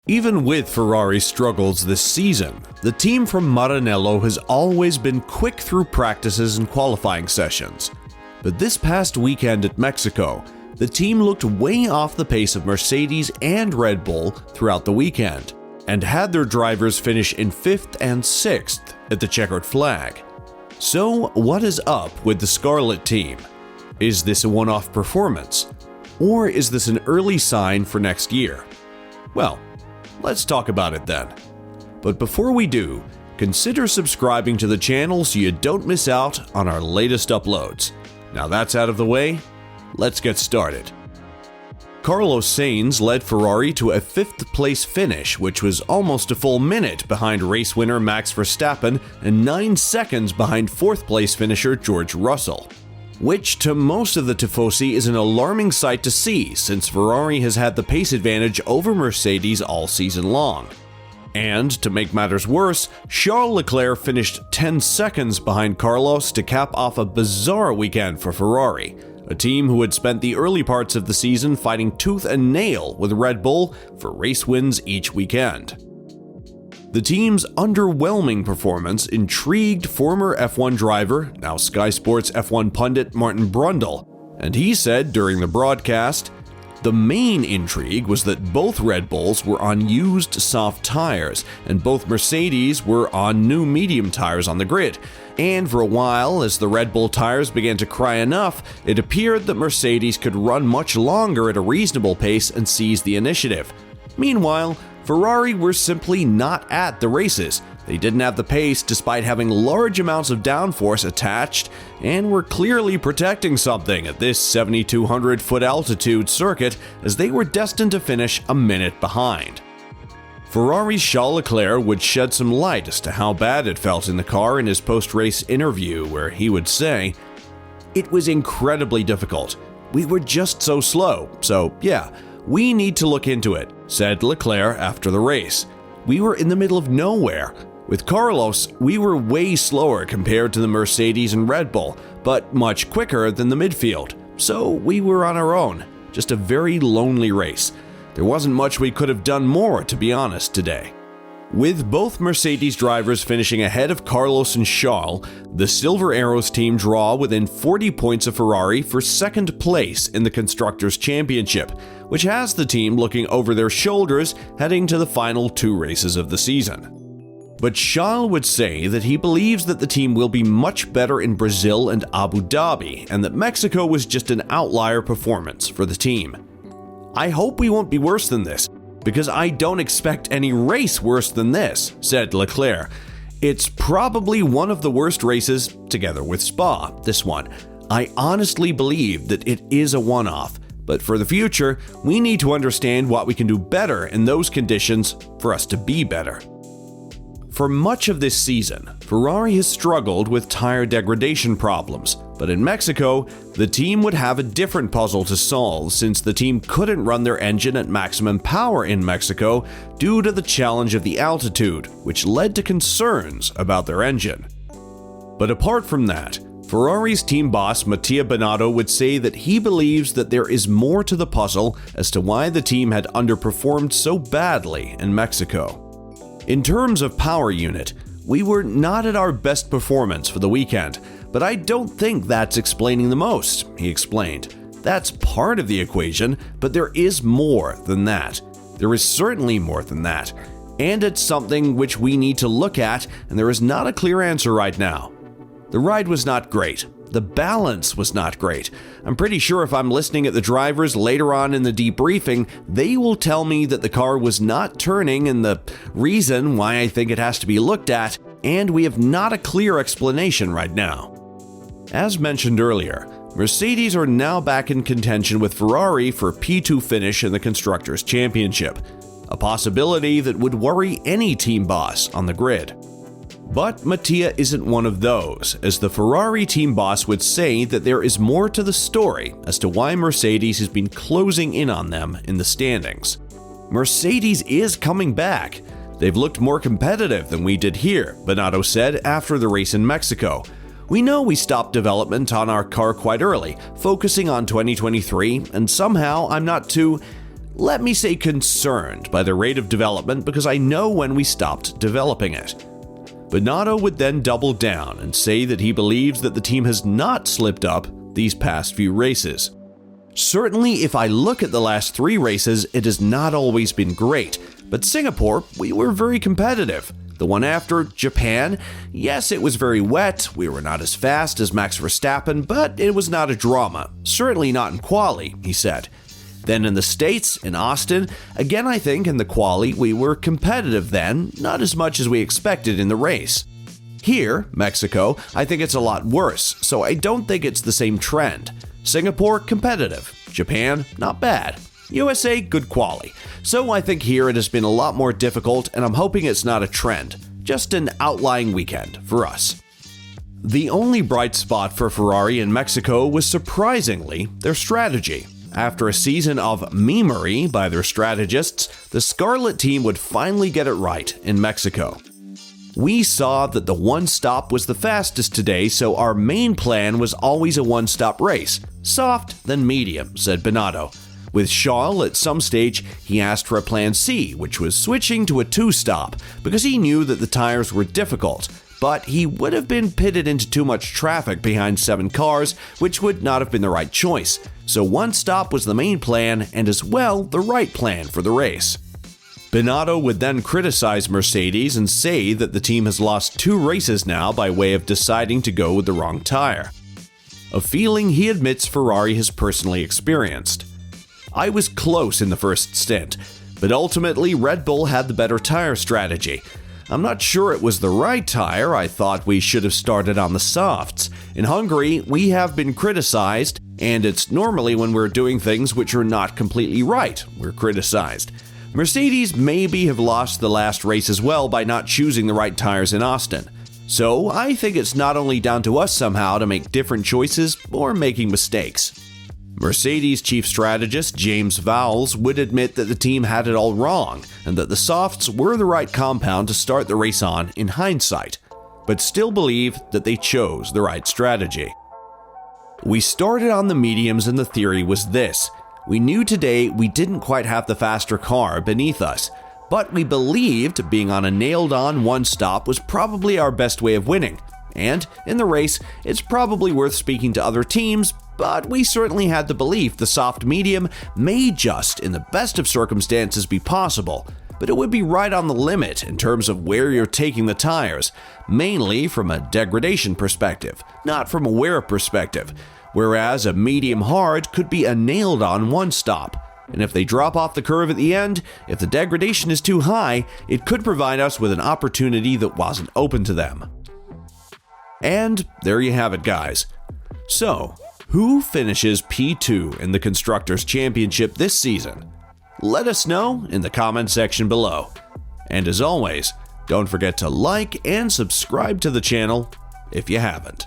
Even with Ferrari's struggles this season, the team from Maranello has always been quick through practices and qualifying sessions. But this past weekend at Mexico, the team looked way off the pace of Mercedes and Red Bull throughout the weekend, and had their drivers finish in 5th and 6th at the checkered flag. So what is up with the Scarlet team? Is this a one-off performance? Or is this an early sign for next year? Well, let's talk about it then. But before we do, consider subscribing to the channel so you don't miss out on our latest uploads. Now that's out of the way, let's get started. Carlos Sainz led Ferrari to a 5th place finish, which was almost a full minute behind race winner Max Verstappen and 9 seconds behind 4th place finisher George Russell. Which to most of the Tifosi is an alarming sight to see, since Ferrari has had the pace advantage over Mercedes all season long. And to make matters worse, Charles Leclerc finished 10 seconds behind Carlos to cap off a bizarre weekend for Ferrari, a team who had spent the early parts of the season fighting tooth and nail with Red Bull for race wins each weekend. The team's underwhelming performance intrigued former F1 driver, now Sky Sports F1 pundit Martin Brundle, and he said during the broadcast, "The main intrigue was that both Red Bulls were on used soft tires, and both Mercedes were on new medium tires on the grid. And for a while, as the Red Bull tires began to cry enough, it appeared that Mercedes could run much longer at a reasonable pace and seize the initiative. Meanwhile, Ferrari were simply not at the races. They didn't have the pace despite having large amounts of downforce attached and were clearly protecting something at this 7,200-foot altitude circuit, as they were destined to finish a minute behind." Ferrari's Charles Leclerc would shed some light as to how bad it felt in the car in his post-race interview, where he would say, "It was incredibly difficult. We were just so slow, so yeah, we need to look into it," said Leclerc after the race. "We were in the middle of nowhere. With Carlos, we were way slower compared to the Mercedes and Red Bull, but much quicker than the midfield. So we were on our own. Just a very lonely race. There wasn't much we could have done more, to be honest, today." With both Mercedes drivers finishing ahead of Carlos and Charles, the Silver Arrows team draw within 40 points of Ferrari for 2nd place in the Constructors' Championship, which has the team looking over their shoulders heading to the final 2 races of the season. But Charles would say that he believes that the team will be much better in Brazil and Abu Dhabi, and that Mexico was just an outlier performance for the team. "I hope we won't be worse than this, because I don't expect any race worse than this," said Leclerc. "It's probably one of the worst races, together with Spa, this one. I honestly believe that it is a one-off, but for the future, we need to understand what we can do better in those conditions for us to be better." For much of this season, Ferrari has struggled with tire degradation problems, but in Mexico, the team would have a different puzzle to solve, since the team couldn't run their engine at maximum power in Mexico due to the challenge of the altitude, which led to concerns about their engine. But apart from that, Ferrari's team boss Mattia Binotto would say that he believes that there is more to the puzzle as to why the team had underperformed so badly in Mexico. "In terms of power unit, we were not at our best performance for the weekend, but I don't think that's explaining the most," he explained. "That's part of the equation, but there is more than that. There is certainly more than that, and it's something which we need to look at, and there is not a clear answer right now. The ride was not great. The balance was not great. I'm pretty sure if I'm listening at the drivers later on in the debriefing, they will tell me that the car was not turning, and the reason why I think it has to be looked at, and we have not a clear explanation right now." As mentioned earlier, Mercedes are now back in contention with Ferrari for P2 finish in the Constructors' Championship, a possibility that would worry any team boss on the grid. But Mattia isn't one of those, as the Ferrari team boss would say that there is more to the story as to why Mercedes has been closing in on them in the standings. Mercedes is coming back. They've looked more competitive than we did here, Binotto said after the race in Mexico. "We know we stopped development on our car quite early, focusing on 2023, and somehow I'm not too let me say concerned by the rate of development because I know when we stopped developing it. Binotto would then double down and say that he believes that the team has not slipped up these past few races. Certainly, if I look at the last 3 races, it has not always been great, but Singapore, we were very competitive. The one after, Japan, yes, it was very wet, we were not as fast as Max Verstappen, but it was not a drama, certainly not in quali, he said. Then in the States, in Austin, again I think in the quali we were competitive then, not as much as we expected in the race. Here, Mexico, I think it's a lot worse, so I don't think it's the same trend. Singapore, competitive. Japan, not bad. USA, good quali. So I think here it has been a lot more difficult, and I'm hoping it's not a trend, just an outlying weekend for us. The only bright spot for Ferrari in Mexico was surprisingly their strategy. After a season of memery by their strategists, the Scarlet team would finally get it right in Mexico. We saw that the one-stop was the fastest today, so our main plan was always a one-stop race. Soft, then medium, said Binotto. With Charles, at some stage, he asked for a plan C, which was switching to a two-stop, because he knew that the tires were difficult, but he would have been pitted into too much traffic behind 7 cars, which would not have been the right choice. So one stop was the main plan, and as well, the right plan for the race. Binotto would then criticize Mercedes and say that the team has lost 2 races now by way of deciding to go with the wrong tire. A feeling he admits Ferrari has personally experienced. I was close in the first stint, but ultimately Red Bull had the better tire strategy. I'm not sure it was the right tire. I thought we should have started on the softs. In Hungary, we have been criticized, and it's normally when we're doing things which are not completely right, we're criticized. Mercedes maybe have lost the last race as well by not choosing the right tires in Austin. So I think it's not only down to us somehow to make different choices or making mistakes. Mercedes chief strategist James Vowles would admit that the team had it all wrong and that the softs were the right compound to start the race on in hindsight, but still believe that they chose the right strategy. We started on the mediums and the theory was this. We knew today we didn't quite have the faster car beneath us, but we believed being on a nailed-on one-stop was probably our best way of winning. And in the race, it's probably worth speaking to other teams, but we certainly had the belief the soft medium may just, in the best of circumstances, be possible, but it would be right on the limit in terms of where you're taking the tires, mainly from a degradation perspective, not from a wear perspective, whereas a medium hard could be a nailed-on one-stop. And if they drop off the curve at the end, if the degradation is too high, it could provide us with an opportunity that wasn't open to them. And there you have it, guys. So, who finishes P2 in the Constructors' Championship this season? Let us know in the comment section below. And as always, don't forget to like and subscribe to the channel if you haven't.